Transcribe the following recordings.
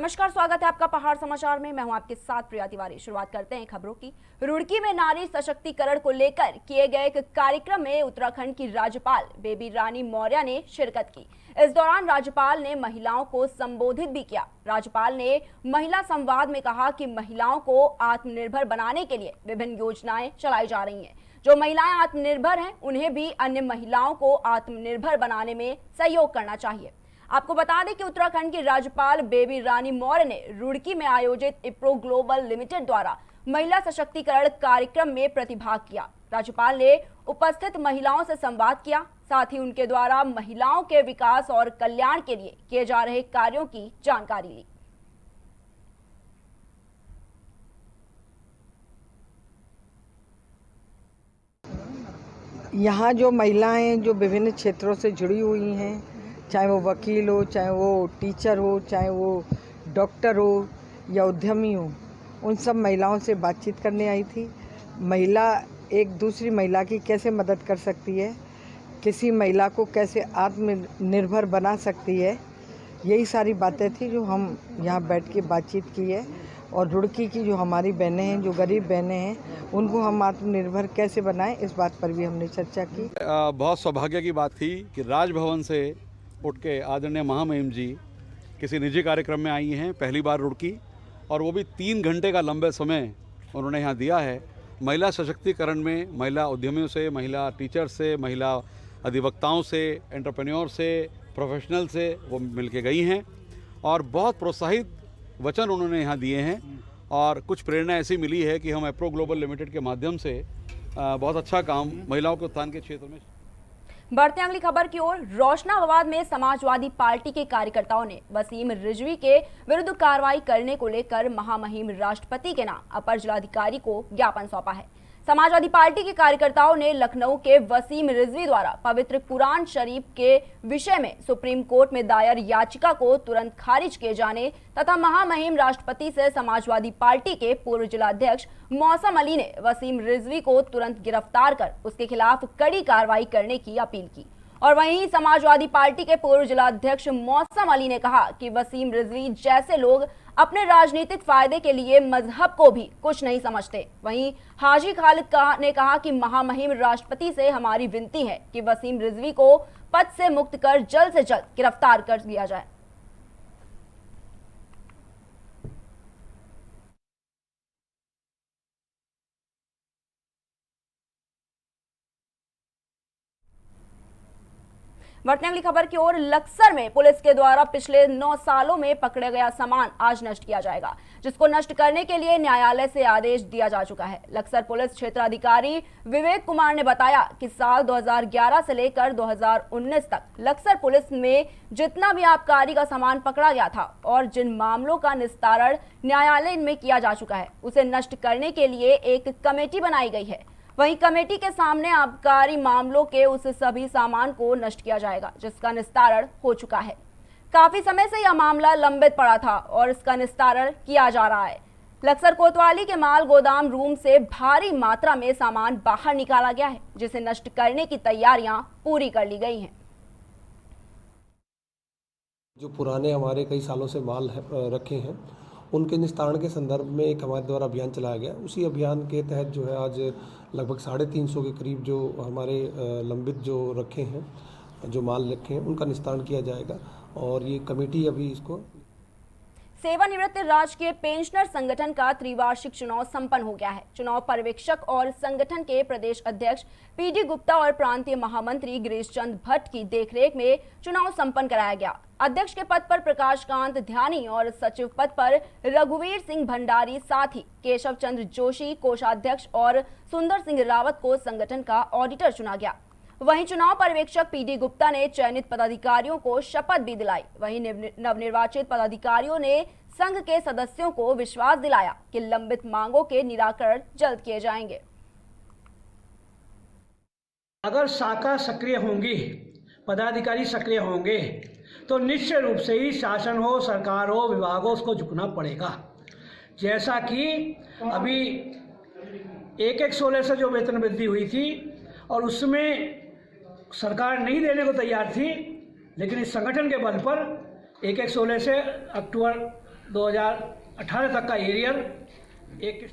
नमस्कार, स्वागत है आपका पहाड़ समाचार में। मैं हूं आपके साथ प्रिया तिवारी। शुरुआत करते हैं खबरों की। रुड़की में नारी सशक्तिकरण को लेकर किए गए एक कार्यक्रम में उत्तराखंड की राज्यपाल बेबी रानी मौर्य ने शिरकत की। इस दौरान राज्यपाल ने महिलाओं को संबोधित भी किया। राज्यपाल ने महिला संवाद में कहा कि महिलाओं को आत्मनिर्भर बनाने के लिए विभिन्न योजनाएं चलाई जा रही हैं। जो महिलाएं आत्मनिर्भर हैं उन्हें भी अन्य महिलाओं को आत्मनिर्भर बनाने में सहयोग करना चाहिए। आपको बता दें कि उत्तराखंड की राज्यपाल बेबी रानी मौर्य ने रुड़की में आयोजित इप्रो ग्लोबल लिमिटेड द्वारा महिला सशक्तिकरण कार्यक्रम में प्रतिभाग किया। राज्यपाल ने उपस्थित महिलाओं से संवाद किया, साथ ही उनके द्वारा महिलाओं के विकास और कल्याण के लिए किए जा रहे कार्यों की जानकारी ली। यहाँ जो महिलाएं जो विभिन्न क्षेत्रों से जुड़ी हुई हैं, चाहे वो वकील हो, चाहे वो टीचर हो, चाहे वो डॉक्टर हो या उद्यमी हो, उन सब महिलाओं से बातचीत करने आई थी। महिला एक दूसरी महिला की कैसे मदद कर सकती है, किसी महिला को कैसे आत्मनिर्भर बना सकती है, यही सारी बातें थी जो हम यहाँ बैठ के बातचीत की है। और रुड़की की जो हमारी बहनें हैं, जो गरीब बहनें हैं, उनको हम आत्मनिर्भर कैसे बनाएं, इस बात पर भी हमने चर्चा की। बहुत सौभाग्य की बात थी कि राजभवन से उठ के आदरणीय महामहिम जी किसी निजी कार्यक्रम में आई हैं, पहली बार रुड़की, और वो भी 3 घंटे का लंबे समय उन्होंने यहाँ दिया है। महिला सशक्तिकरण में महिला उद्यमियों से, महिला टीचर से, महिला अधिवक्ताओं से, एंटरप्रेन्योर से, प्रोफेशनल से वो मिल के गई हैं और बहुत प्रोत्साहित वचन उन्होंने यहाँ दिए हैं। और कुछ प्रेरणा ऐसी मिली है कि हम इप्रो ग्लोबल लिमिटेड के माध्यम से बहुत अच्छा काम महिलाओं के उत्थान के क्षेत्र में। बढ़ते अगली खबर की ओर। रोशनाबाद में समाजवादी पार्टी के कार्यकर्ताओं ने वसीम रिजवी के विरुद्ध कार्रवाई करने को लेकर महामहिम राष्ट्रपति के नाम अपर जिलाधिकारी को ज्ञापन सौंपा है। समाजवादी पार्टी के कार्यकर्ताओं ने लखनऊ के वसीम रिजवी द्वारा पवित्र कुरान शरीफ के विषय में सुप्रीम कोर्ट में दायर याचिका को तुरंत खारिज किए जाने तथा महामहिम राष्ट्रपति से समाजवादी पार्टी के पूर्व जिलाध्यक्ष मौसम अली ने वसीम रिजवी को तुरंत गिरफ्तार कर उसके खिलाफ कड़ी कार्रवाई करने की अपील की। और वहीं समाजवादी पार्टी के पूर्व जिलाध्यक्ष मौसम अली ने कहा कि वसीम रिजवी जैसे लोग अपने राजनीतिक फायदे के लिए मजहब को भी कुछ नहीं समझते। वहीं हाजी खालिद ने कहा कि महामहिम राष्ट्रपति से हमारी विनती है कि वसीम रिजवी को पद से मुक्त कर जल्द से जल्द गिरफ्तार कर दिया जाए। बढ़ते अगली खबर की ओर। लक्सर में पुलिस के द्वारा पिछले 9 सालों में पकड़े गया सामान आज नष्ट किया जाएगा, जिसको नष्ट करने के लिए न्यायालय से आदेश दिया जा चुका है। लक्सर पुलिस क्षेत्राधिकारी विवेक कुमार ने बताया कि साल 2011 से लेकर 2019 तक लक्सर पुलिस में जितना भी आबकारी का सामान पकड़ा गया था और जिन मामलों का निस्तारण न्यायालय में किया जा चुका है, उसे नष्ट करने के लिए एक कमेटी बनाई गई है। वहीं कमेटी के सामने आबकारी मामलों के उस सभी सामान को नष्ट किया जाएगा जिसका निस्तारण हो चुका है। काफी समय से यह मामला लंबित पड़ा था और इसका निस्तारण किया जा रहा है। लक्सर कोतवाली के माल गोदाम रूम से भारी मात्रा में सामान बाहर निकाला गया है, जिसे नष्ट करने की तैयारियां पूरी कर ली गई हैं। जो पुराने हमारे कई सालों से माल रखे हैं, उनके निस्तारण के संदर्भ में एक हमारे द्वारा अभियान चलाया गया। उसी अभियान के तहत जो है आज लगभग 350 के करीब जो हमारे लंबित जो रखे हैं, जो माल रखे हैं, उनका निस्तारण किया जाएगा। और ये कमेटी अभी इसको सेवानिवृत्त राजकीय पेंशनर संगठन का त्रिवार्षिक चुनाव संपन्न हो गया है। चुनाव पर्यवेक्षक और संगठन के प्रदेश अध्यक्ष पीडी गुप्ता और प्रांतीय महामंत्री गिरीश चंद भट्ट की देखरेख में चुनाव संपन्न कराया गया। अध्यक्ष के पद पर प्रकाशकांत ध्यानी और सचिव पद पर रघुवीर सिंह भंडारी, साथ ही केशव चंद्र जोशी कोषाध्यक्ष और सुंदर सिंह रावत को संगठन का ऑडिटर चुना गया। वहीं चुनाव पर्यवेक्षक पीडी गुप्ता ने चयनित पदाधिकारियों को शपथ भी दिलाई। वहीं नवनिर्वाचित पदाधिकारियों ने संघ के सदस्यों को विश्वास दिलाया कि लंबित मांगों के निराकरण जल्द किए जाएंगे। अगर शाखा सक्रिय होंगी, पदाधिकारी सक्रिय होंगे, तो निश्चित रूप से ही शासन हो, सरकार हो, विभाग हो, उसको झुकना पड़ेगा। जैसा कि अभी 1/16 से जो वेतन वृद्धि हुई थी और उसमें सरकार नहीं देने को तैयार थी, लेकिन इस संगठन के बल पर 1/16 से अक्टूबर 2018 तक का एरियर एक।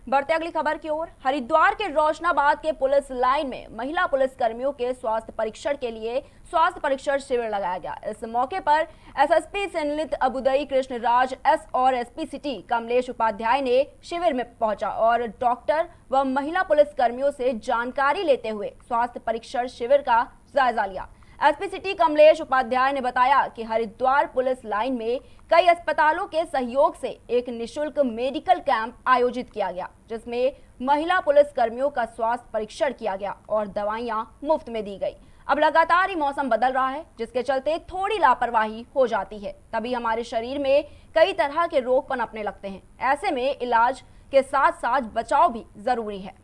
बढ़ते अगली खबर की ओर। हरिद्वार के रोशनाबाद के पुलिस लाइन में महिला पुलिस कर्मियों के स्वास्थ्य परीक्षण के लिए स्वास्थ्य परीक्षण शिविर लगाया गया। इस मौके पर एसएसपी संलित अबुदई कृष्णराज एस और एसपी सिटी कमलेश उपाध्याय ने शिविर में पहुंचा और डॉक्टर व महिला पुलिस कर्मियों से जानकारी लेते हुए स्वास्थ्य परीक्षण शिविर का जायजा लिया। एसपी सिटी कमलेश उपाध्याय ने बताया कि हरिद्वार पुलिस लाइन में कई अस्पतालों के सहयोग से एक निशुल्क मेडिकल कैंप आयोजित किया गया, जिसमें महिला पुलिस कर्मियों का स्वास्थ्य परीक्षण किया गया और दवाइयां मुफ्त में दी गई। अब लगातार ही मौसम बदल रहा है, जिसके चलते थोड़ी लापरवाही हो जाती है, तभी हमारे शरीर में कई तरह के रोग पनपने लगते हैं। ऐसे में इलाज के साथ साथ बचाव भी जरूरी है।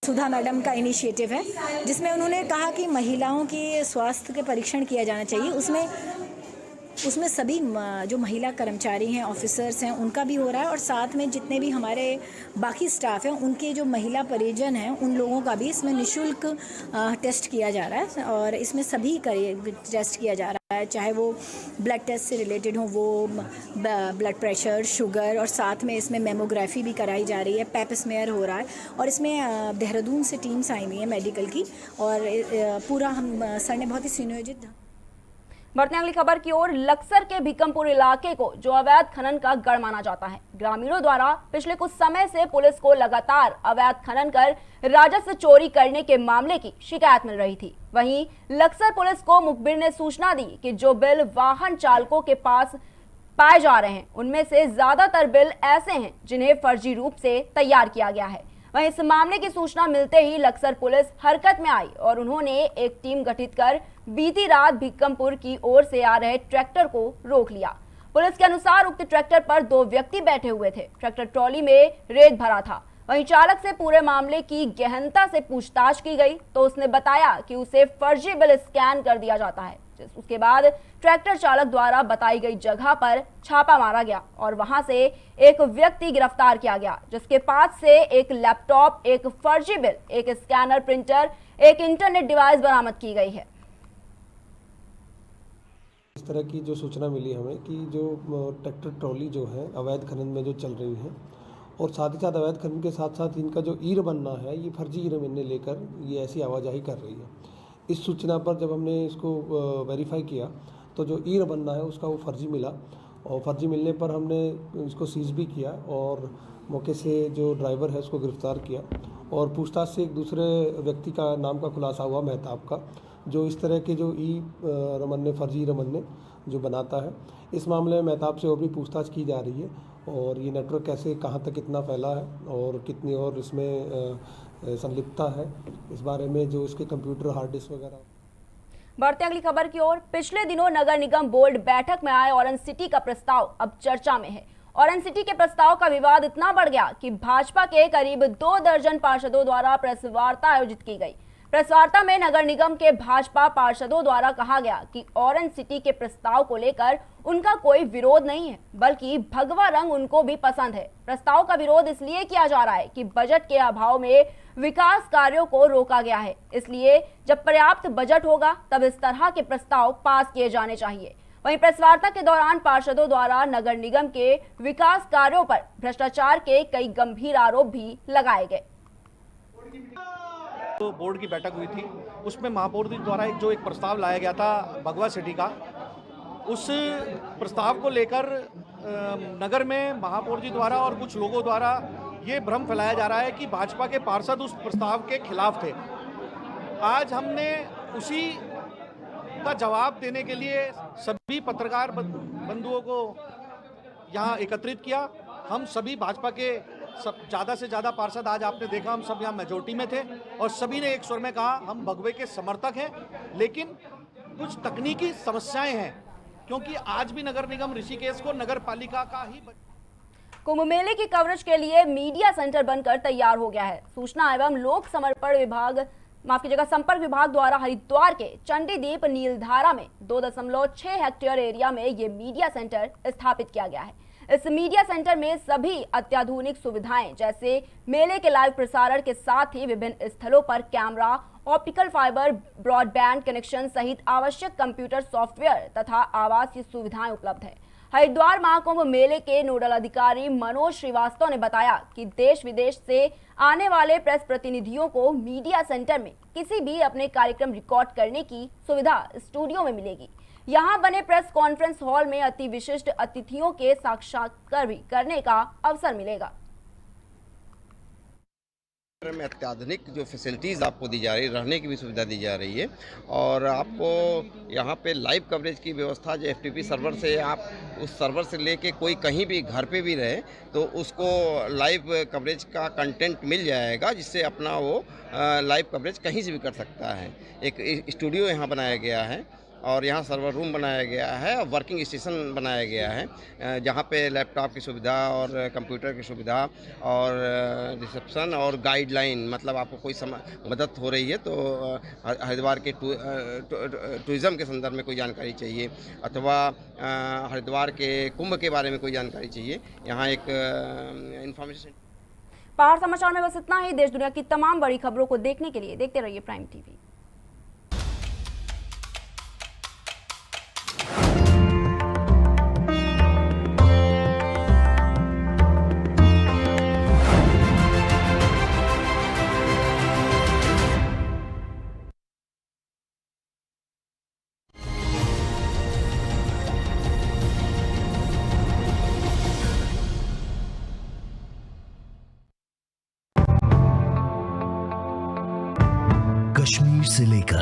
सुधा मैडम का इनिशिएटिव है, जिसमें उन्होंने कहा कि महिलाओं के स्वास्थ्य के परीक्षण किया जाना चाहिए। उसमें सभी जो महिला कर्मचारी हैं, ऑफिसर्स हैं, उनका भी हो रहा है और साथ में जितने भी हमारे बाकी स्टाफ हैं, उनके जो महिला परिजन हैं, उन लोगों का भी इसमें निःशुल्क टेस्ट किया जा रहा है। और इसमें सभी का टेस्ट किया जा रहा है, चाहे वो ब्लड टेस्ट से रिलेटेड हो, वो ब्लड प्रेशर, शुगर, और साथ में इसमें मेमोग्राफी भी कराई जा रही है, पेप स्मेयर हो रहा है। और इसमें देहरादून से टीम्स आई हुई है मेडिकल की, और पूरा हम सर ने बहुत ही सुनियोजित। बढ़ते अगली खबर की ओर। लक्सर के भीकमपुर इलाके को जो अवैध खनन का गढ़ माना जाता है, ग्रामीणों द्वारा पिछले कुछ समय से पुलिस को लगातार अवैध खनन कर राजस्व चोरी करने के मामले की शिकायत मिल रही थी। वहीं लक्सर पुलिस को मुखबिर ने सूचना दी कि जो बिल वाहन चालकों के पास पाए जा रहे हैं, उनमें से ज्यादातर बिल ऐसे हैं जिन्हें फर्जी रूप से तैयार किया गया है। वहीं इस मामले की सूचना मिलते ही लक्सर पुलिस हरकत में आई और उन्होंने एक टीम गठित कर बीती रात भीकमपुर की ओर से आ रहे ट्रैक्टर को रोक लिया। पुलिस के अनुसार उक्त ट्रैक्टर पर 2 व्यक्ति बैठे हुए थे। ट्रैक्टर ट्रॉली में रेत भरा था। वहीं चालक से पूरे मामले की गहनता से पूछताछ की गई तो उसने बताया कि उसे फर्जी बिल स्कैन कर दिया जाता है। उसके बाद ट्रैक्टर चालक द्वारा बताई गई जगह पर छापा मारा गया और वहां से एक व्यक्ति गिरफ्तार किया गया, जिसके पास से एक लैपटॉप, एक फर्जी बिल, एक स्कैनर प्रिंटर, एक इंटरनेट डिवाइस बरामद की गई है। इस तरह की जो सूचना मिली हमें कि जो ट्रैक्टर ट्रॉली जो है अवैध खनन में जो चल रही है, और साथ ही साथ अवैध खनन के साथ साथ इनका जो ईर बनना है, ये फर्जी ईर बनने लेकर ये ऐसी आवाजाही कर रही है। इस सूचना पर जब हमने इसको वेरीफाई किया तो जो ईर बनना है उसका वो फर्जी मिला, और फर्जी मिलने पर हमने इसको सीज भी किया और मौके से जो ड्राइवर है उसको गिरफ्तार किया। और पूछताछ से एक दूसरे व्यक्ति का नाम का खुलासा हुआ, मेहताब का, जो इस तरह के जो रमन्ने, फर्जी रमन्ने जो बनाता है। इस मामले में मेहताब से और भी पूछताछ की जा रही है और ये नेटवर्क कैसे, कहाँ तक कितना फैला है और कितनी और इसमें संलिप्तता है, इस बारे में जो इसके कंप्यूटर, हार्ड डिस्क वगैरह। बढ़ते अगली खबर की ओर। पिछले दिनों नगर निगम बोर्ड बैठक में आए ऑरेंज सिटी का प्रस्ताव अब चर्चा में है। ऑरेंज सिटी के प्रस्ताव का विवाद इतना बढ़ गया कि भाजपा के करीब 2 दर्जन पार्षदों द्वारा प्रेस वार्ता आयोजित की गई। प्रेस वार्ता में नगर निगम के भाजपा पार्षदों द्वारा कहा गया कि ऑरेंज सिटी के प्रस्ताव को लेकर उनका कोई विरोध नहीं है, बल्कि भगवा रंग उनको भी पसंद है। प्रस्ताव का विरोध इसलिए किया जा रहा है कि बजट के अभाव में विकास कार्यों को रोका गया है, इसलिए जब पर्याप्त बजट होगा तब इस तरह के प्रस्ताव पास किए जाने चाहिए। वहीं प्रेस वार्ता के दौरान पार्षदों द्वारा नगर निगम के विकास कार्यों पर भ्रष्टाचार के कई गंभीर आरोप भी लगाए गए। तो बोर्ड की बैठक हुई थी, उसमें महापौर द्वारा एक प्रस्ताव लाया गया था भगवा सिटी का। उस प्रस्ताव को लेकर नगर में महापौर जी द्वारा और कुछ लोगों द्वारा ये भ्रम फैलाया जा रहा है कि भाजपा के पार्षद उस प्रस्ताव के खिलाफ थे। आज हमने उसी का जवाब देने के लिए सभी पत्रकार बंधुओं को यहाँ एकत्रित किया। हम सभी भाजपा के ज़्यादा से ज़्यादा पार्षद, आज आपने देखा हम सब यहाँ मेजोरिटी में थे और सभी ने एक स्वर में कहा हम भगवे के समर्थक हैं, लेकिन कुछ तकनीकी समस्याएं हैं, क्योंकि आज भी नगर निगम ऋषिकेश को नगर पालिका का ही। कुंभ मेले की कवरेज के लिए मीडिया सेंटर बनकर तैयार हो गया है। सूचना एवं लोक समर्पण विभाग, संपर्क विभाग द्वारा हरिद्वार के चंडीदीप नीलधारा में 2.6 हेक्टेयर एरिया में ये मीडिया सेंटर स्थापित किया गया है। इस मीडिया सेंटर में सभी अत्याधुनिक सुविधाएं जैसे मेले के लाइव प्रसारण के साथ ही विभिन्न स्थलों पर camera, optical fibre, broadband connection सहित आवश्यक कंप्यूटर सॉफ्टवेयर तथा आवासीय सुविधाएं उपलब्ध है। हरिद्वार महाकुंभ मेले के नोडल अधिकारी मनोज श्रीवास्तव ने बताया कि देश विदेश से आने वाले प्रेस प्रतिनिधियों को मीडिया सेंटर में किसी भी अपने कार्यक्रम रिकॉर्ड करने की सुविधा स्टूडियो में मिलेगी। यहाँ बने प्रेस कॉन्फ्रेंस हॉल में अति विशिष्ट अतिथियों के साक्षात्कार भी करने का अवसर मिलेगा। में अत्याधुनिक जो फैसिलिटीज़ आपको दी जा रही है, रहने की भी सुविधा दी जा रही है और आपको यहाँ पे लाइव कवरेज की व्यवस्था जो एफटीपी सर्वर से आप उस सर्वर से लेके कोई कहीं भी घर पे भी रहे तो उसको लाइव कवरेज का कंटेंट मिल जाएगा, जिससे अपना वो लाइव कवरेज कहीं से भी कर सकता है। एक स्टूडियो यहाँ बनाया गया है और यहाँ सर्वर रूम बनाया गया है और वर्किंग स्टेशन बनाया गया है, जहाँ पे लैपटॉप की सुविधा और कंप्यूटर की सुविधा और रिसेप्शन और गाइडलाइन, मतलब आपको कोई मदद हो रही है तो हरिद्वार के टूरिज़्म के संदर्भ में कोई जानकारी चाहिए अथवा हरिद्वार के कुंभ के बारे में कोई जानकारी चाहिए, यहाँ एक इंफॉर्मेशन। पहाड़ समाचार में बस इतना ही। देश दुनिया की तमाम बड़ी खबरों को देखने के लिए देखते रहिए प्राइम टीवी। कश्मीर से लेकर